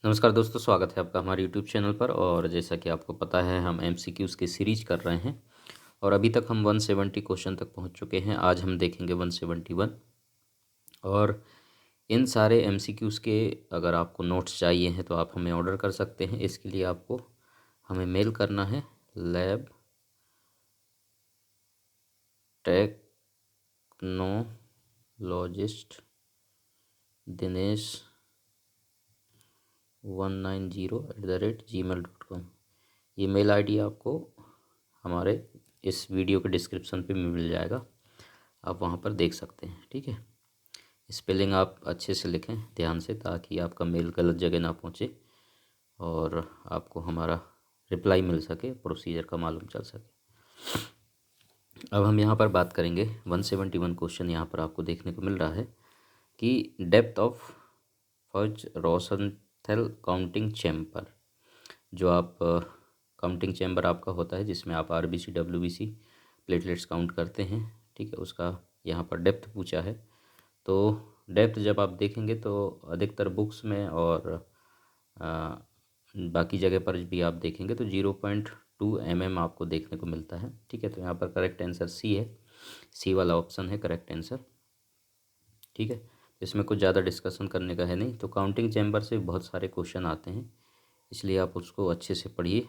नमस्कार दोस्तों, स्वागत है आपका हमारे यूट्यूब चैनल पर। और जैसा कि आपको पता है, हम एमसीक्यूज़ की सीरीज कर रहे हैं और अभी तक हम 170 क्वेश्चन तक पहुंच चुके हैं। आज हम देखेंगे 171। और इन सारे एमसीक्यूज़ के अगर आपको नोट्स चाहिए हैं तो आप हमें ऑर्डर कर सकते हैं। इसके लिए आपको हमें मेल करना है लैब टेक्नोलॉजिस्ट दिनेश 190@gmail.com। ये मेल आईडी आपको हमारे इस वीडियो के डिस्क्रिप्शन पे मिल जाएगा, आप वहाँ पर देख सकते हैं। ठीक है, स्पेलिंग आप अच्छे से लिखें ध्यान से, ताकि आपका मेल गलत जगह ना पहुँचे और आपको हमारा रिप्लाई मिल सके, प्रोसीजर का मालूम चल सके। अब हम यहाँ पर बात करेंगे 171 क्वेश्चन। यहाँ पर आपको देखने को मिल रहा है कि डेप्थ ऑफ फर्ज रोसेंथेल काउंटिंग चैम्बर, जो आप काउंटिंग चैम्बर आपका होता है जिसमें आप आरबीसी डब्ल्यूबीसी प्लेटलेट्स काउंट करते हैं। ठीक है, उसका यहाँ पर डेप्थ पूछा है। तो डेप्थ जब आप देखेंगे तो अधिकतर बुक्स में और अ, बाकी जगह पर भी आप देखेंगे तो 0.2 mm आपको देखने को मिलता है। ठीक है, तो यहाँ पर करेक्ट आंसर सी है। सी वाला ऑप्शन है करेक्ट आंसर। ठीक है, इसमें कुछ ज़्यादा डिस्कशन करने का है नहीं। तो काउंटिंग चैम्बर से बहुत सारे क्वेश्चन आते हैं, इसलिए आप उसको अच्छे से पढ़िए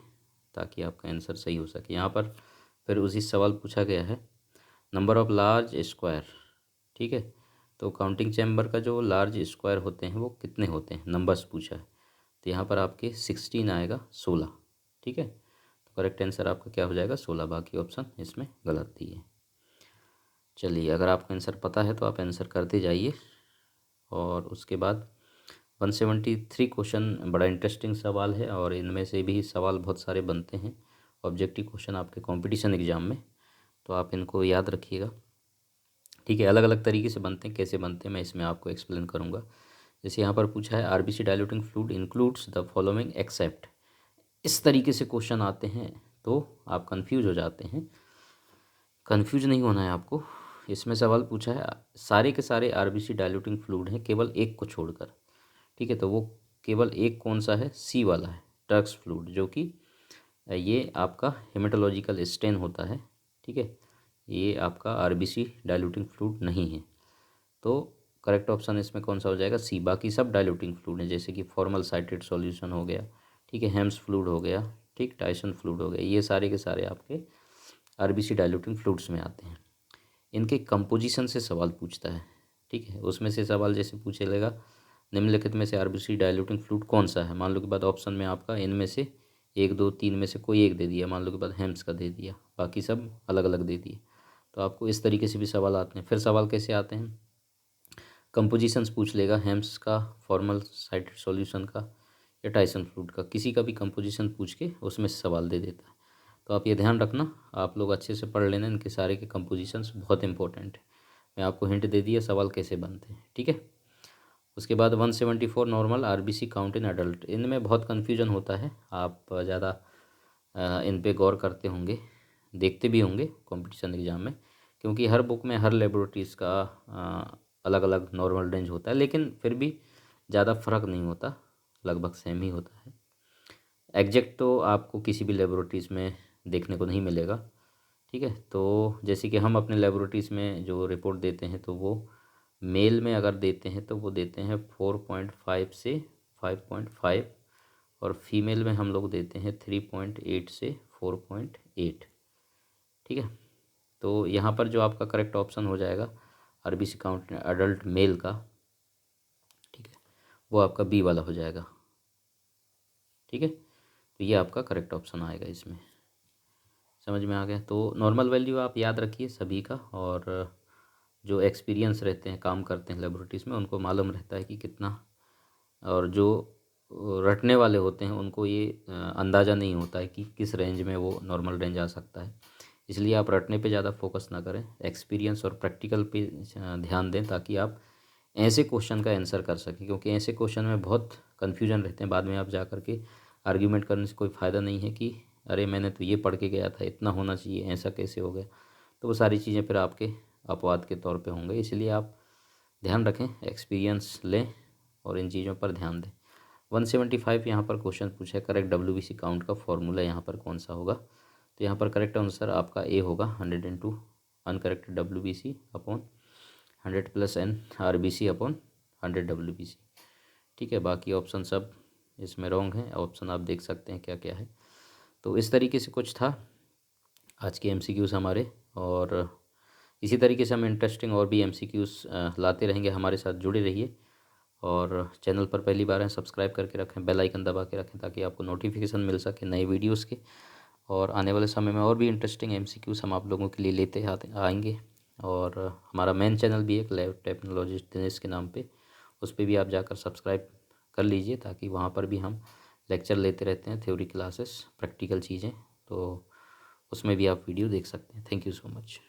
ताकि आपका आंसर सही हो सके। यहाँ पर फिर उसी सवाल पूछा गया है, नंबर ऑफ़ लार्ज स्क्वायर। ठीक है, तो काउंटिंग चैम्बर का जो लार्ज स्क्वायर होते हैं वो कितने होते हैं, नंबर्स पूछा है। तो यहाँ पर आपके 16 आएगा, 16। ठीक है, तो करेक्ट आंसर आपका क्या हो जाएगा, 16। बाकी ऑप्शन इसमें गलत दिए। चलिए, अगर आपको आंसर पता है तो आप आंसर करते जाइए। और उसके बाद 173 क्वेश्चन बड़ा इंटरेस्टिंग सवाल है और इनमें से भी सवाल बहुत सारे बनते हैं ऑब्जेक्टिव क्वेश्चन आपके कंपटीशन एग्जाम में, तो आप इनको याद रखिएगा। ठीक है, अलग अलग तरीके से बनते हैं, कैसे बनते हैं मैं इसमें आपको एक्सप्लेन करूँगा। जैसे यहाँ पर पूछा है RBC diluting fluid includes the following except. इस तरीके से क्वेश्चन आते हैं तो आप कंफ्यूज हो जाते हैं। कंफ्यूज नहीं होना है आपको। इसमें सवाल पूछा है सारे के सारे आरबीसी डाइल्यूटिंग फ्लूइड हैं केवल एक को छोड़कर। ठीक है, तो वो केवल एक कौन सा है, सी वाला है, टर्क्स फ्लूइड, जो कि ये आपका हेमेटोलॉजिकल स्टेन होता है। ठीक है, ये आपका आरबीसी डाइल्यूटिंग फ्लूइड नहीं है। तो करेक्ट ऑप्शन इसमें कौन सा हो जाएगा, सी। बाकी सब डाइल्यूटिंग फ्लूइड है, जैसे कि फॉर्मल साइटेड सॉल्यूशन हो गया, ठीक है, हेम्स फ्लूइड हो गया, ठीक, टाइसन फ्लूइड हो गया, ये सारे के सारे आपके आरबीसी डाइल्यूटिंग फ्लूइड्स में आते हैं। इनके कंपोजिशन से सवाल पूछता है। ठीक है, उसमें से सवाल जैसे पूछेगा निम्नलिखित में से आरबीसी डाइल्यूटिंग फ्लूइड कौन सा है। मान लो के बाद ऑप्शन में आपका इनमें से 1 2 3 में से कोई एक दे दिया, मान लो के बाद हेम्स का दे दिया, बाकी सब अलग अलग दे दिए। तो आपको इस तरीके से भी सवाल आते हैं। फिर सवाल कैसे आते हैं, कंपोजिशंस पूछ लेगा, हेम्स का, फॉर्मल साइटेड सॉल्यूशन का या टाइसन फ्लूइड का, किसी का भी कंपोजिशन पूछ के उसमें से सवाल दे देता है। तो आप ये ध्यान रखना, आप लोग अच्छे से पढ़ लेना, इनके सारे के कंपोजिशंस बहुत इंपॉर्टेंट है। मैं आपको हिंट दे दिया सवाल कैसे बनते हैं। ठीक है, उसके बाद 174 normal RBC count in adult. इनमें बहुत कन्फ्यूजन होता है, आप ज़्यादा इन पे गौर करते होंगे, देखते भी होंगे कंपटीशन एग्ज़ाम में, क्योंकि हर बुक में हर लेबोरेटरीज़ का अलग अलग नॉर्मल रेंज होता है, लेकिन फिर भी ज़्यादा फ़र्क नहीं होता, लगभग सेम ही होता है। एग्जैक्ट तो आपको किसी भी लेबोरेटरीज़ में देखने को नहीं मिलेगा। ठीक है, तो जैसे कि हम अपने लेबोरेटरीज़ में जो रिपोर्ट देते हैं तो वो मेल में अगर देते हैं तो वो देते हैं 4.5 से 5.5, और फीमेल में हम लोग देते हैं 3.8 से 4.8। ठीक है, तो यहाँ पर जो आपका करेक्ट ऑप्शन हो जाएगा आरबीसी काउंट अडल्ट मेल का, ठीक है, वो आपका बी वाला हो जाएगा। ठीक है, तो ये आपका करेक्ट ऑप्शन आएगा इसमें। समझ में आ गया। तो नॉर्मल वैल्यू आप याद रखिए सभी का, और जो एक्सपीरियंस रहते हैं, काम करते हैं लेबोरेटरीज़ में, उनको मालूम रहता है कि कितना, और जो रटने वाले होते हैं उनको ये अंदाज़ा नहीं होता है कि किस रेंज में वो नॉर्मल रेंज आ सकता है। इसलिए आप रटने पे ज़्यादा फोकस ना करें, एक्सपीरियंस और प्रैक्टिकल पे ध्यान दें, ताकि आप ऐसे क्वेश्चन का आंसर कर सकें। क्योंकि ऐसे क्वेश्चन में बहुत कन्फ्यूजन रहते हैं, बाद में आप जा कर के आर्ग्यूमेंट करने से कोई फ़ायदा नहीं है कि अरे मैंने तो ये पढ़ के गया था, इतना होना चाहिए, ऐसा कैसे हो गया। तो वो सारी चीज़ें फिर आपके अपवाद के तौर पे होंगे। इसलिए आप ध्यान रखें, एक्सपीरियंस लें और इन चीज़ों पर ध्यान दें। 175 यहाँ पर क्वेश्चन पूछा है, करेक्ट WBC काउंट का फॉर्मूला यहाँ पर कौन सा होगा। तो यहाँ पर करेक्ट आंसर आपका ए होगा, 102 uncorrected WBC upon 100 + n RBC upon 100 WBC। ठीक है, बाकी ऑप्शन सब इसमें रॉन्ग है, ऑप्शन आप देख सकते हैं क्या क्या है। तो इस तरीके से कुछ था आज के MCQs हमारे, और इसी तरीके से हम इंटरेस्टिंग और भी MCQs लाते रहेंगे। हमारे साथ जुड़े रहिए, और चैनल पर पहली बार हैं सब्सक्राइब करके रखें, बेल आइकन दबा के रखें ताकि आपको नोटिफिकेशन मिल सके नए वीडियोस के। और आने वाले समय में और भी इंटरेस्टिंग MCQs हम आप लोगों के लिए लेते आएंगे। और हमारा मेन चैनल भी एक लैब टेक्नोलॉजिस्ट दिनेश के नाम पे, उस पर भी आप जाकर सब्सक्राइब कर लीजिए ताकि वहाँ पर भी हम लेक्चर लेते रहते हैं, थ्योरी क्लासेस, प्रैक्टिकल चीज़ें, तो उसमें भी आप वीडियो देख सकते हैं। Thank you so much.